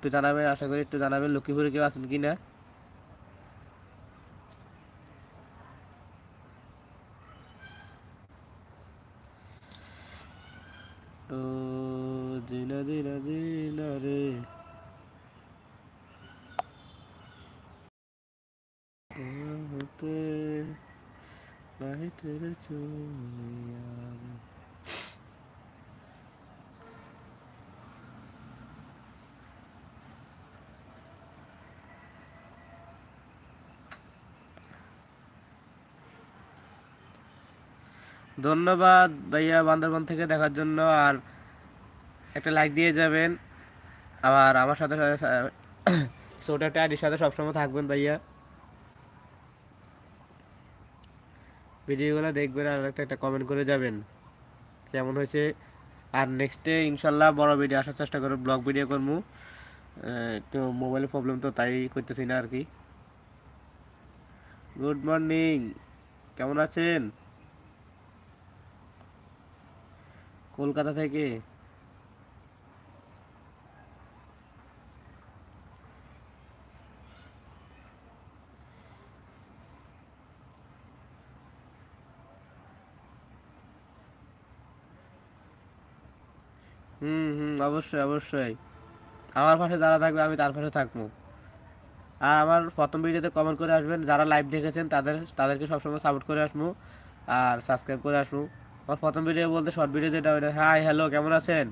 একটু জানাবেন, আশা করি একটু জানাবেন লক্ষ্মীপুরে কেউ আছেন কি না। ও জিনা জিনা জিনা রে হতে নাহি তেরে চলিয়া রে। ধন্যবাদ ভাইয়া বান্দরবান থেকে দেখার জন্য। আর একটা লাইক দিয়ে যাবেন, আবার আমার সাথে ছোট একটা আইডির সাথে সবসময় থাকবেন ভাইয়া, ভিডিওগুলো দেখবেন আর একটা একটা কমেন্ট করে যাবেন কেমন হয়েছে। আর নেক্সটে ইনশাল্লাহ বড় ভিডিও আসার চেষ্টা করব, ব্লগ ভিডিও করবো। একটু মোবাইলের প্রবলেম তো তাই করতেছি না আর কি। গুড মর্নিং, কেমন আছেন? কলকাতা থেকে। হুম হুম, অবশ্যই অবশ্যই, আমার পাশে যারা থাকবে আমি তার পাশে থাকবো। আর আমার প্রথম ভিডিওতে কমেন্ট করে আসবেন, যারা লাইভ দেখেছেন তাদেরকে সবসময় সাপোর্ট করে আসবো আর সাবস্ক্রাইব করে আসবো। আমার প্রথম ভিডিও বলতে শর্ট ভিডিও যেটা ওইটা, হাই হ্যালো কেমন আছেন?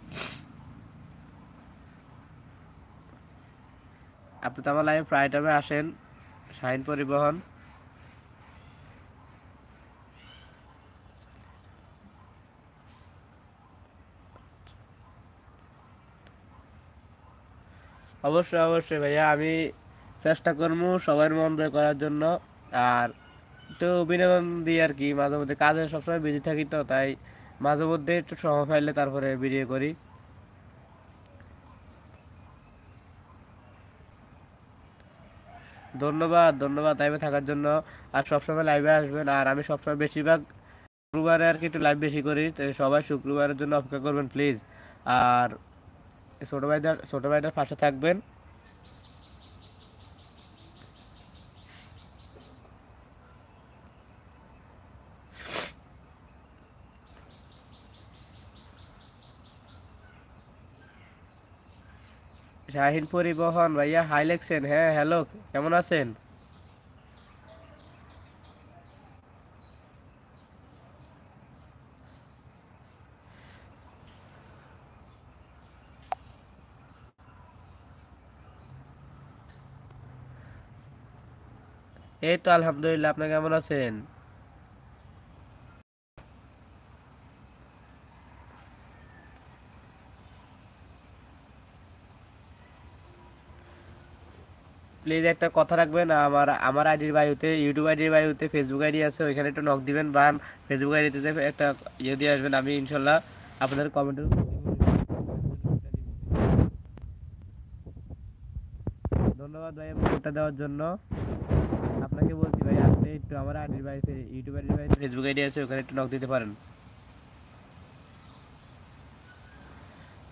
আপনি তো আমার লাইভে প্রায় টাইমে আসেন। শাহিন পরিবহন। অবশ্যই অবশ্যই ভাইয়া, আমি চেষ্টা করবো সবার মন জয় করার জন্য। আর একটু বিনোদন দিই আর কি, মাঝে মধ্যে কাজে সবসময় বিজি থাকি তো তাই মাঝে মধ্যে একটু সময় পাইলে তারপরে ভিডিও করি। ধন্যবাদ ধন্যবাদ লাইভে থাকার জন্য। আর সবসময় লাইভে আসবেন, আর আমি সবসময় বেশিরভাগ শুক্রবারে আর কি একটু লাইভ বেশি করি, তো সবাই শুক্রবারের জন্য অপেক্ষা করবেন প্লিজ। আর ছোটো ভাইটার পাশে থাকবেন। শাহিন পরিবহন ভাইয়া, হাই লেখছেন, হ্যাঁ হ্যালো কেমন আছেন? এই তো আলহামদুলিল্লাহ, আপনি কেমন আছেন? প্লিজ একটা কথা রাখবেন, আমার আমার আইডির বায়ুতে, ইউটিউব আইডির বায়ুতে ফেসবুক আইডি আছে, ওইখানে একটু নক দিবেন বা ফেসবুক আইডিতে যে একটা ইয়ে দিয়ে আসবেন, আমি ইনশাল্লাহ আপনাদের কমেন্টের। ধন্যবাদ ভাই ভোটটা দেওয়ার জন্য। আপনাকে বলছি ভাই, আপনি একটু আমার আইডির বাড়িতে, ইউটিউব আইডির বাড়িতে ফেসবুক আইডি আছে, ওখানে একটু নক দিতে পারেন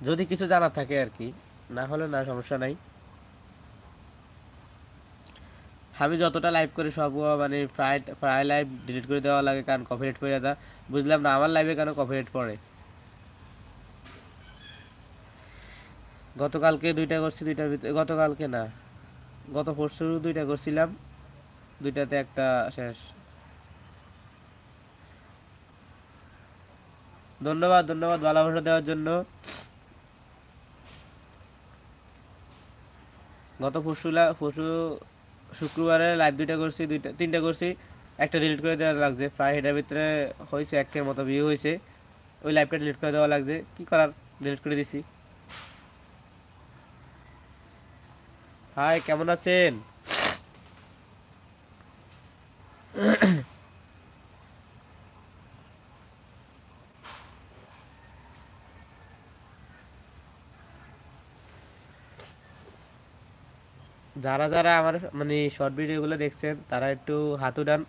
যদি কিছু জানা থাকে আর কি, না হলে না, সমস্যা নাই। আমি যতটা লাইভ করি সব মানে প্রায় প্রায় লাইভ ডিলিট করে দেওয়া লাগে, কারণ কপিরাইট পড়ে যায়। বুঝলাম না আমার লাইভে কেন কপিরাইট পড়ে। গতকালকে দুইটা করছি, দুইটার ভিতরে, গতকালকে না, গত পরশু দুইটা করছিলাম, দুইটাতে একটা শেষ। ধন্যবাদ ধন্যবাদ ভালোবাসা দেওয়ার জন্য। গত পরশু শুক্রবারে লাইভ দুইটা করছি, দুইটা তিনটা করছি, একটা ডিলিট করে দেওয়া লাগছে, প্রায় এটার ভিতরে হয়েছে 1K মতো ভিউ হয়েছে। ওই লাইভটা ডিলিট করে দেওয়া লাগছে, কি করার, ডিলিট করে দিছি। হাই কেমন আছেন? যারা যারা আমার মানে শর্ট ভিডিওগুলো দেখছেন তারা একটু হাত উঠান,